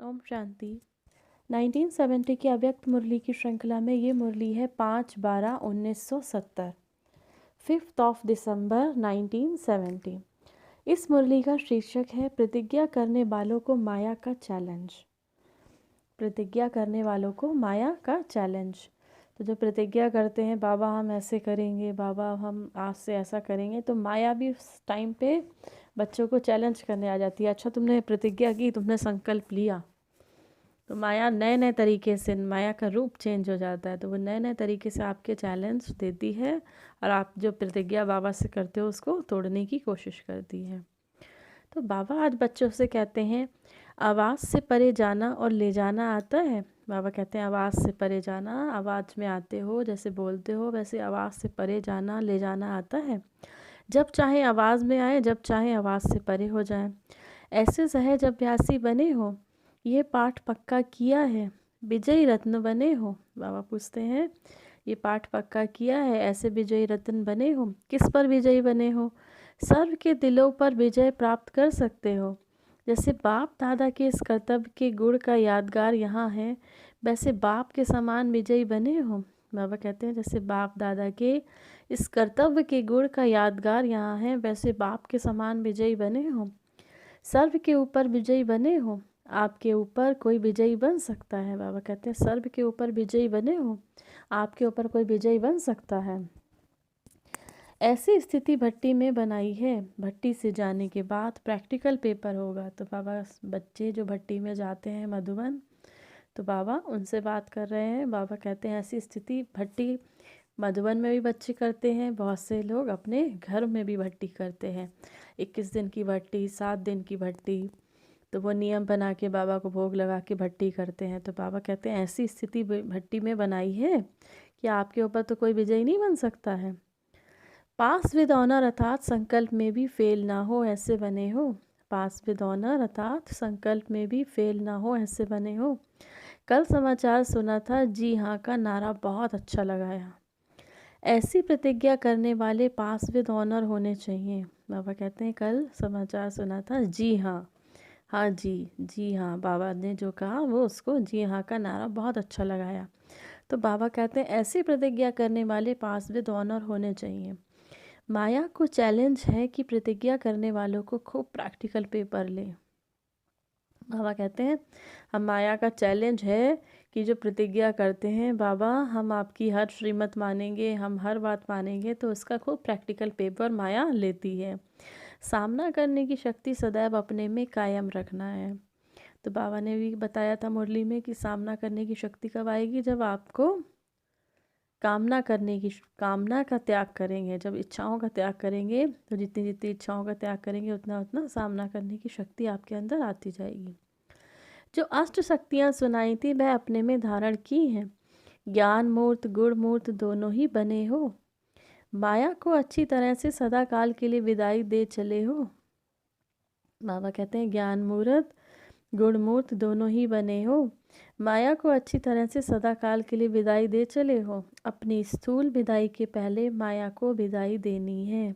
ओम शांति। 1970 की अव्यक्त मुरली की श्रृंखला में ये मुरली है 5/12/1970, 5 दिसंबर 1970। इस मुरली का शीर्षक है प्रतिज्ञा करने वालों को माया का चैलेंज। प्रतिज्ञा करने वालों को माया का चैलेंज। तो जो प्रतिज्ञा करते हैं बाबा हम ऐसे करेंगे, बाबा हम आज से ऐसा करेंगे, तो माया भी उस टाइम पे बच्चों को चैलेंज करने आ जाती है। अच्छा तुमने प्रतिज्ञा की, तुमने संकल्प लिया, तो माया नए नए तरीके से, माया का रूप चेंज हो जाता है, तो वो नए नए तरीके से आपके चैलेंज देती है और आप जो प्रतिज्ञा बाबा से करते हो उसको तोड़ने की कोशिश करती है। तो बाबा आज बच्चों से कहते हैं आवाज़ से परे जाना और ले जाना आता है। बाबा कहते हैं आवाज़ से परे जाना, आवाज़ में आते हो, जैसे बोलते हो वैसे आवाज़ से परे जाना, ले जाना आता है। जब चाहे आवाज़ में आए, जब चाहे आवाज़ से परे हो जाए। ऐसे सहज अभ्यासी बने हो, ये पाठ पक्का किया है, विजयी रत्न बने हो। बाबा पूछते हैं ये पाठ पक्का किया है, ऐसे विजयी रत्न बने हो। किस पर विजयी बने हो? सर्व के दिलों पर विजय प्राप्त कर सकते हो। जैसे बाप दादा के इस कर्तव्य के गुण का यादगार यहाँ है, वैसे बाप के समान विजयी बने हो। बाबा कहते हैं जैसे बाप दादा के इस कर्तव्य के गुण का यादगार यहाँ है, वैसे बाप के समान विजयी बने हो। सर्व के ऊपर विजयी बने हो। आपके ऊपर कोई विजयी बन सकता है। बाबा कहते हैं सर्व के ऊपर विजयी बने हो, आपके ऊपर कोई विजयी बन सकता है। ऐसी स्थिति भट्टी में बनाई है, भट्टी से जाने के बाद प्रैक्टिकल पेपर होगा। तो बाबा बच्चे जो भट्टी में जाते हैं मधुबन, तो बाबा उनसे बात कर रहे हैं। बाबा कहते हैं ऐसी स्थिति भट्टी मधुबन में भी बच्चे करते हैं, बहुत से लोग अपने घर में भी भट्टी करते हैं। 21 दिन की भट्टी, 7 दिन की भट्टी, तो वो नियम बना के बाबा को भोग लगा के भट्टी करते हैं। तो बाबा कहते हैं ऐसी स्थिति भट्टी में बनाई है कि आपके ऊपर तो कोई विजयी नहीं बन सकता है। पास विद ऑनर अर्थात संकल्प में भी फेल ना हो, ऐसे बने हो। पास विद ऑनर अर्थात संकल्प में भी फेल ना हो, ऐसे बने हो। कल समाचार सुना था, जी हाँ का नारा बहुत अच्छा लगाया। ऐसी प्रतिज्ञा करने वाले पास विद ऑनर होने चाहिए। बाबा कहते हैं कल समाचार सुना था, जी हाँ, हाँ जी हाँ, बाबा ने जो कहा वो उसको जी हाँ का नारा बहुत अच्छा लगाया। तो बाबा कहते हैं ऐसी प्रतिज्ञा करने वाले पास विद ऑनर होने चाहिए। माया को चैलेंज है कि प्रतिज्ञा करने वालों को खूब प्रैक्टिकल पेपर ले। बाबा कहते हैं हम माया का चैलेंज है कि जो प्रतिज्ञा करते हैं बाबा हम आपकी हर श्रीमत मानेंगे, हम हर बात मानेंगे, तो उसका खूब प्रैक्टिकल पेपर माया लेती है। सामना करने की शक्ति सदैव अपने में कायम रखना है। तो बाबा ने भी बताया था मुरली में कि सामना करने की शक्ति कब आएगी? जब आपको कामना का त्याग करेंगे, जब इच्छाओं का त्याग करेंगे, तो जितनी जितनी इच्छाओं का त्याग करेंगे उतना उतना सामना करने की शक्ति आपके अंदर आती जाएगी। जो अष्ट शक्तियाँ सुनाई थी वह अपने में धारण की हैं। ज्ञान मूर्त गुण मूर्त दोनों ही बने हो। माया को अच्छी तरह से सदा काल के लिए विदाई दे चले हो। बाबा कहते हैं ज्ञान मूर्त गुण मूर्त दोनों ही बने हो। माया को अच्छी तरह से सदा काल के लिए विदाई दे चले हो। अपनी स्थूल विदाई के पहले माया को विदाई देनी है।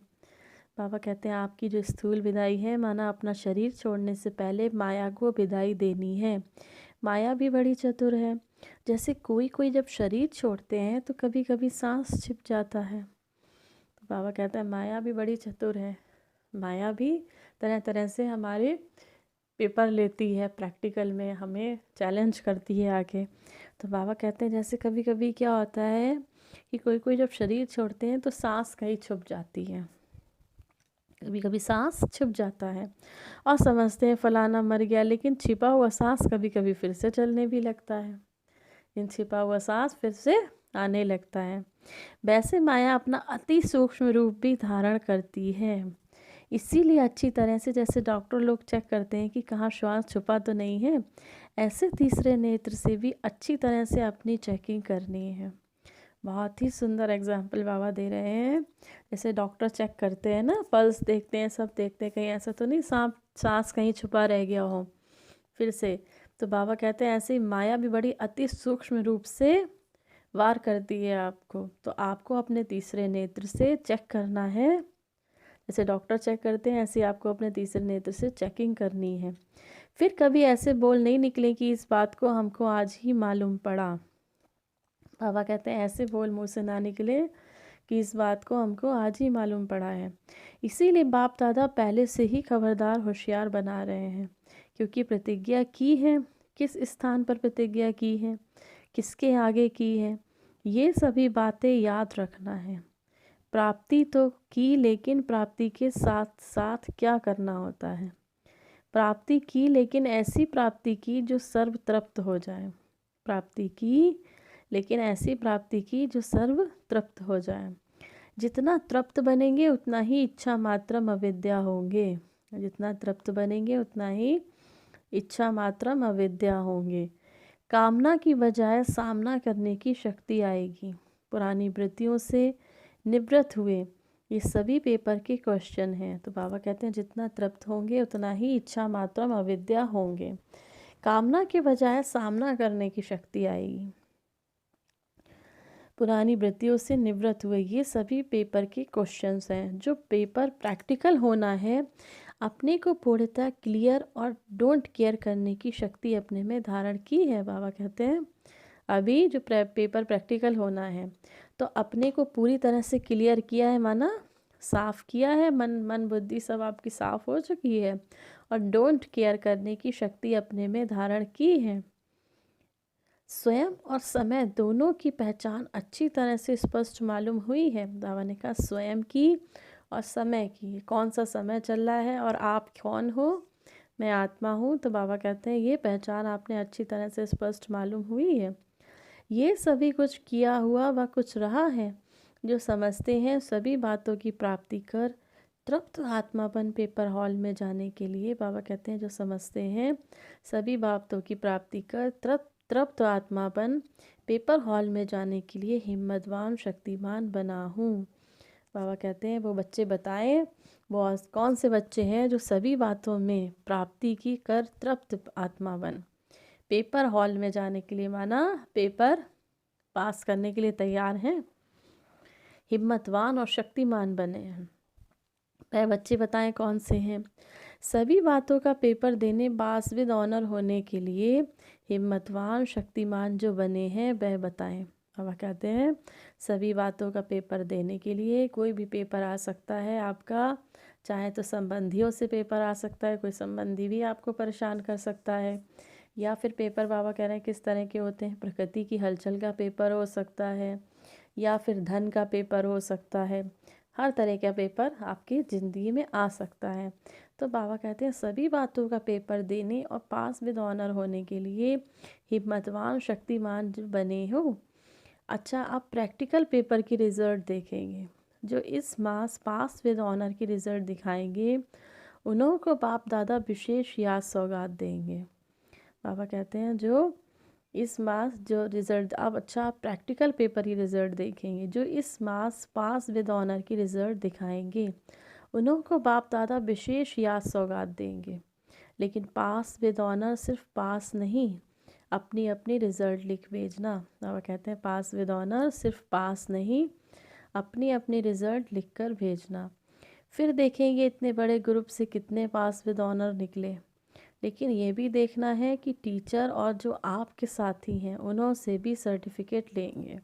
बाबा कहते हैं आपकी जो स्थूल विदाई है, माना अपना शरीर छोड़ने से पहले माया को विदाई देनी है। माया भी बड़ी चतुर है। जैसे कोई कोई जब शरीर छोड़ते हैं तो कभी कभी सांस छिप जाता है। तो बाबा कहते हैं माया भी बड़ी चतुर है। माया भी तरह तरह से हमारे पेपर लेती है, प्रैक्टिकल में हमें चैलेंज करती है आके। तो बाबा कहते हैं जैसे कभी कभी क्या होता है कि कोई कोई जब शरीर छोड़ते हैं तो सांस कहीं छुप जाती है, कभी कभी सांस छिप जाता है और समझते हैं फलाना मर गया, लेकिन छिपा हुआ सांस कभी कभी फिर से चलने भी लगता है, लेकिन छिपा हुआ सांस फिर से आने लगता है। वैसे माया अपना अति सूक्ष्म रूप भी धारण करती है। इसीलिए अच्छी तरह से, जैसे डॉक्टर लोग चेक करते हैं कि कहाँ श्वास छुपा तो नहीं है, ऐसे तीसरे नेत्र से भी अच्छी तरह से अपनी चेकिंग करनी है। बहुत ही सुंदर एग्जाम्पल बाबा दे रहे हैं। जैसे डॉक्टर चेक करते हैं ना, पल्स देखते हैं, सब देखते हैं, कहीं ऐसा तो नहीं सांस कहीं छुपा रह गया हो फिर से। तो बाबा कहते हैं ऐसे ही माया भी बड़ी अति सूक्ष्म रूप से वार करती है आपको। तो आपको अपने तीसरे नेत्र से चेक करना है। जैसे डॉक्टर चेक करते हैं ऐसे आपको अपने तीसरे नेत्र से चेकिंग करनी है। फिर कभी ऐसे बोल नहीं निकले कि इस बात को हमको आज ही मालूम पड़ा। बाबा कहते हैं ऐसे बोल मुँह से ना निकले कि इस बात को हमको आज ही मालूम पड़ा है। इसीलिए बाप दादा पहले से ही खबरदार होशियार बना रहे हैं, क्योंकि प्रतिज्ञा की है, किस स्थान पर प्रतिज्ञा की है, किसके आगे की है, ये सभी बातें याद रखना है। प्राप्ति तो की, लेकिन प्राप्ति के साथ साथ क्या करना होता है। प्राप्ति की, लेकिन ऐसी प्राप्ति की जो सर्व तृप्त हो जाए। प्राप्ति की, लेकिन ऐसी प्राप्ति की जो सर्व तृप्त हो जाए। जितना तृप्त बनेंगे उतना ही इच्छा मात्रम अविद्या होंगे। जितना तृप्त बनेंगे उतना ही इच्छा मात्रम अविद्या होंगे। कामना की बजाय सामना करने की शक्ति आएगी। पुरानी वृत्तियों से निवृत्त हुए ये सभी पेपर के क्वेश्चन हैं। तो बाबा कहते हैं जितना तृप्त होंगे उतना ही इच्छा मात्रम अविद्या होंगे। कामना के बजाय सामना करने की शक्ति आएगी। पुरानी वृत्तियों से निवृत्त हुए ये सभी पेपर के क्वेश्चंस हैं। जो पेपर प्रैक्टिकल होना है, अपने को पूर्णतः क्लियर और डोंट केयर करने की शक्ति अपने में धारण की है। बाबा कहते हैं अभी जो पेपर प्रैक्टिकल होना है तो अपने को पूरी तरह से क्लियर किया है, माना साफ़ किया है, मन बुद्धि सब आपकी साफ़ हो चुकी है और डोंट केयर करने की शक्ति अपने में धारण की है। स्वयं और समय दोनों की पहचान अच्छी तरह से स्पष्ट मालूम हुई है। बाबा ने कहा स्वयं की और समय की, कौन सा समय चल रहा है और आप कौन हो, मैं आत्मा हूँ। तो बाबा कहते हैं ये पहचान आपने अच्छी तरह से स्पष्ट मालूम हुई है। ये सभी कुछ किया हुआ व कुछ रहा है। जो समझते हैं सभी बातों की प्राप्ति कर तृप्त आत्मापन पेपर हॉल में जाने के लिए, बाबा कहते हैं जो समझते हैं सभी बातों की प्राप्ति कर तृप्त आत्मापन पेपर हॉल में जाने के लिए हिम्मतवान शक्तिमान बना हूँ। बाबा कहते हैं वो बच्चे बताएं वो कौन से बच्चे हैं जो सभी बातों में प्राप्ति की कर तृप्त आत्मा बन पेपर हॉल में जाने के लिए, माना पेपर पास करने के लिए तैयार हैं, हिम्मतवान और शक्तिमान बने हैं। वह बच्चे बताएं कौन से हैं। सभी बातों का पेपर देने पास विद ऑनर होने के लिए हिम्मतवान शक्तिमान जो बने हैं वह बताएं। बाबा कहते हैं सभी बातों का पेपर देने के लिए कोई भी पेपर आ सकता है आपका, चाहे तो संबंधियों से पेपर आ सकता है, कोई संबंधी भी आपको परेशान कर सकता है, या फिर पेपर बाबा कह रहे हैं किस तरह के होते हैं, प्रकृति की हलचल का पेपर हो सकता है, या फिर धन का पेपर हो सकता है। हर तरह का पेपर आपकी ज़िंदगी में आ सकता है। तो बाबा कहते हैं सभी बातों का पेपर देने और पास विद ऑनर होने के लिए हिम्मतवान शक्तिमान जो बने हो। अच्छा, आप प्रैक्टिकल पेपर की रिज़ल्ट देखेंगे। जो इस मास पास विद ऑनर की रिज़ल्ट दिखाएंगे उन्हों को बाप दादा विशेष याद सौगात देंगे। बाबा कहते हैं जो इस मास जो रिज़ल्ट आप प्रैक्टिकल पेपर की रिज़ल्ट देखेंगे, जो इस मास पास विद ऑनर की रिज़ल्ट दिखाएंगे उन्हों को बाप दादा विशेष याद सौगात देंगे। लेकिन पास विद ऑनर सिर्फ पास नहीं, अपनी अपनी रिज़ल्ट लिख भेजना। बाबा कहते हैं पास विद ऑनर सिर्फ पास नहीं, अपनी अपनी रिज़ल्ट लिख कर भेजना। फिर देखेंगे इतने बड़े ग्रुप से कितने पास विद ऑनर निकले। लेकिन ये भी देखना है कि टीचर और जो आपके साथी हैं उन्हों से भी सर्टिफिकेट लेंगे।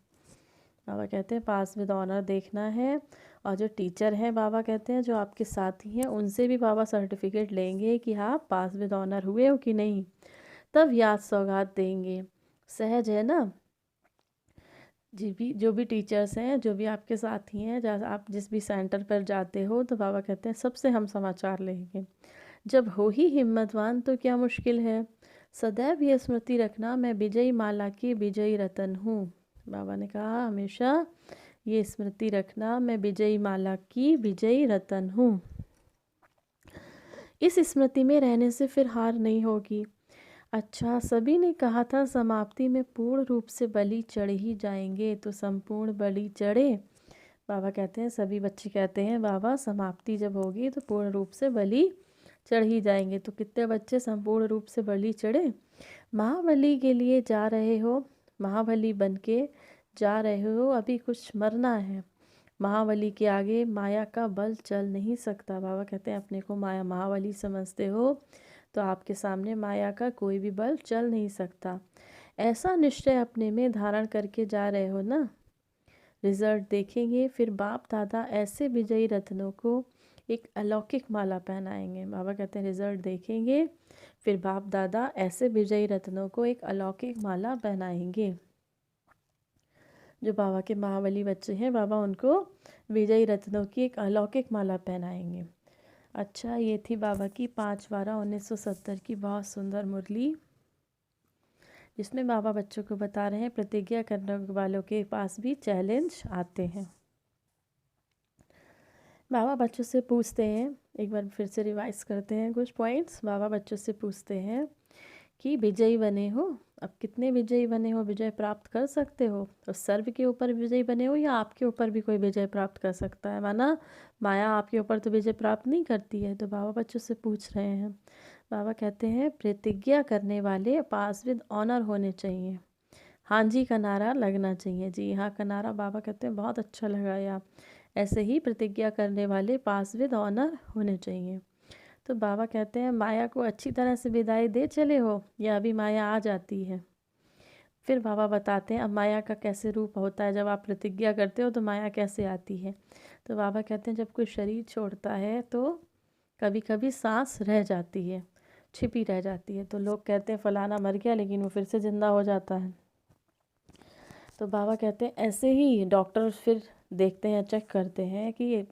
बाबा कहते हैं पास विद ऑनर देखना है, और जो टीचर हैं बाबा कहते हैं जो आपके साथी हैं उनसे भी बाबा सर्टिफिकेट लेंगे कि हाँ पास विद ऑनर हुए हो कि नहीं, तब याद सौगात देंगे। सहज है ना। जो भी टीचर्स हैं, जो भी आपके साथी हैं, जैसे आप जिस भी सेंटर पर जाते हो तो बाबा कहते हैं सबसे हम समाचार लेंगे। जब हो ही हिम्मतवान तो क्या मुश्किल है। सदैव ये स्मृति रखना मैं विजयी माला की विजयी रतन हूँ। बाबा ने कहा हमेशा ये स्मृति रखना मैं विजयी माला की विजयी रतन हूँ। इस स्मृति में रहने से फिर हार नहीं होगी। अच्छा, सभी ने कहा था समाप्ति में पूर्ण रूप से बलि चढ़ ही जाएंगे, तो संपूर्ण बलि चढ़े। बाबा कहते हैं सभी बच्चे कहते हैं बाबा समाप्ति जब होगी तो पूर्ण रूप से बलि चढ़ ही जाएंगे। तो कितने बच्चे संपूर्ण रूप से बलि चढ़े। महाबली के लिए जा रहे हो, महाबली बन के जा रहे हो, अभी कुछ मरना है। महाबली के आगे माया का बल चल नहीं सकता। बाबा कहते हैं अपने को माया महाबली समझते हो तो आपके सामने माया का कोई भी बल चल नहीं सकता। ऐसा निश्चय अपने में धारण करके जा रहे हो ना। रिजल्ट देखेंगे, फिर बाप दादा ऐसे विजयी रत्नों को एक अलौकिक माला पहनाएंगे। बाबा कहते हैं रिजल्ट देखेंगे, फिर बाप दादा ऐसे विजयी रत्नों को एक अलौकिक माला पहनाएंगे। जो बाबा के महाबली बच्चे हैं, बाबा उनको विजयी रत्नों की एक अलौकिक माला पहनाएंगे। अच्छा, ये थी बाबा की 5/12/1970 की बहुत सुंदर मुरली, जिसमें बाबा बच्चों को बता रहे हैं प्रतिज्ञा करने वालों के पास भी चैलेंज आते हैं। बाबा बच्चों से पूछते हैं, एक बार फिर से रिवाइज करते हैं कुछ पॉइंट्स। बाबा बच्चों से पूछते हैं कि विजयी बने हो, अब कितने विजयी बने हो, विजय प्राप्त कर सकते हो? तो सर्व के ऊपर विजयी बने हो या आपके ऊपर भी कोई विजय प्राप्त कर सकता है? माना माया आपके ऊपर तो विजय प्राप्त नहीं करती है। तो बाबा बच्चों से पूछ रहे हैं। बाबा कहते हैं प्रतिज्ञा करने वाले पास विद ऑनर होने चाहिए। हाँ जी का नारा लगना चाहिए। जी हाँ का नारा बाबा कहते हैं बहुत अच्छा लगाया। ऐसे ही प्रतिज्ञा करने वाले पास विद ऑनर होने चाहिए। तो बाबा कहते हैं माया को अच्छी तरह से विदाई दे चले हो या अभी माया आ जाती है? फिर बाबा बताते हैं अब माया का कैसे रूप होता है, जब आप प्रतिज्ञा करते हो तो माया कैसे आती है। तो बाबा कहते हैं जब कोई शरीर छोड़ता है तो कभी कभी सांस रह जाती है, छिपी रह जाती है। तो लोग कहते हैं फलाना मर गया लेकिन वो फिर से जिंदा हो जाता है। तो बाबा कहते हैं ऐसे ही डॉक्टर फिर देखते हैं, चेक करते हैं कि ये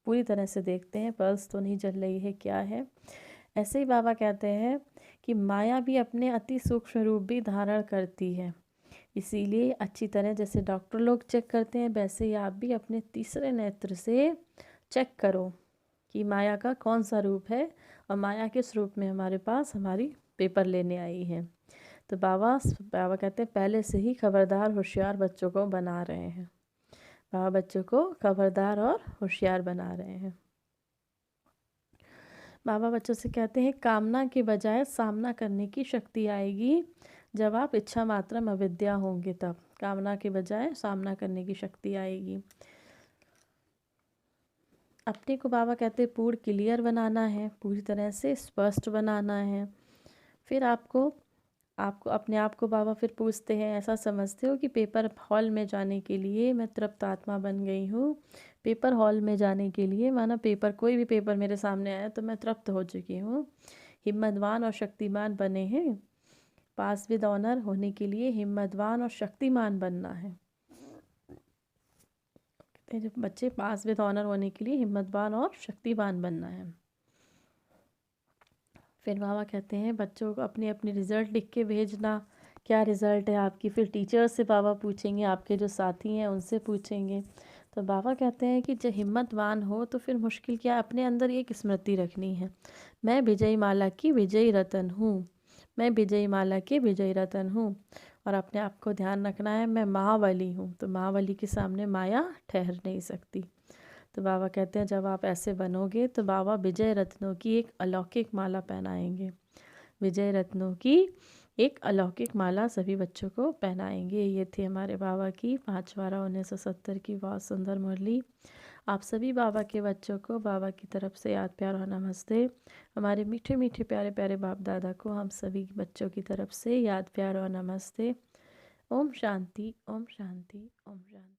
पूरी तरह से देखते हैं पल्स तो नहीं चल रही है, क्या है। ऐसे ही बाबा कहते हैं कि माया भी अपने अति सूक्ष्म रूप भी धारण करती है, इसीलिए अच्छी तरह जैसे डॉक्टर लोग चेक करते हैं वैसे ही आप भी अपने तीसरे नेत्र से चेक करो कि माया का कौन सा रूप है और माया किस रूप में हमारे पास हमारी पेपर लेने आई है। तो बाबा बाबा कहते हैं पहले से ही खबरदार होशियार बच्चों को बना रहे हैं। बाबा बच्चों को खबरदार और होशियार बना रहे हैं। बाबा बच्चों से कहते हैं कामना के बजाय सामना करने की शक्ति आएगी जब आप इच्छा मात्रम अविद्या होंगे, तब कामना के बजाय सामना करने की शक्ति आएगी। अपने को बाबा कहते हैं पूर्ण क्लियर बनाना है, पूरी तरह से स्पष्ट बनाना है। फिर आपको आपको अपने आप को बाबा फिर पूछते हैं ऐसा समझते हो कि पेपर हॉल में जाने के लिए मैं तृप्त आत्मा बन गई हूँ? पेपर हॉल में जाने के लिए माना पेपर कोई भी पेपर मेरे सामने आया तो मैं तृप्त हो चुकी हूँ। हिम्मतवान और शक्तिमान बने हैं। पास विद ऑनर होने के लिए हिम्मतवान और शक्तिमान बनना है। कहते हैं जब बच्चे पास विद ऑनर होने के लिए हिम्मतवान और शक्तिवान बनना है। फिर बाबा कहते हैं बच्चों को अपनी अपनी रिज़ल्ट लिख के भेजना, क्या रिज़ल्ट है आपकी। फिर टीचर से बाबा पूछेंगे, आपके जो साथी हैं उनसे पूछेंगे। तो बाबा कहते हैं कि जब हिम्मतवान हो तो फिर मुश्किल क्या, अपने अंदर एक स्मृति रखनी है, मैं विजयी माला की विजयी रतन हूँ, मैं विजयी माला की विजयी रतन हूँ। और अपने आप को ध्यान रखना है मैं महाबली हूँ, तो महाबली के सामने माया ठहर नहीं सकती। तो बाबा कहते हैं जब आप ऐसे बनोगे तो बाबा विजय रत्नों की एक अलौकिक माला पहनाएंगे। विजय रत्नों की एक अलौकिक माला सभी बच्चों को पहनाएंगे। ये थी हमारे बाबा की 5/12/1970 की बहुत सुंदर मुरली। आप सभी बाबा के बच्चों को बाबा की तरफ से याद प्यार और नमस्ते। हमारे मीठे मीठे प्यारे प्यारे बाप दादा को हम सभी बच्चों की तरफ से याद प्यार और नमस्ते। ओम शांति, ओम शांति, ओम शांति।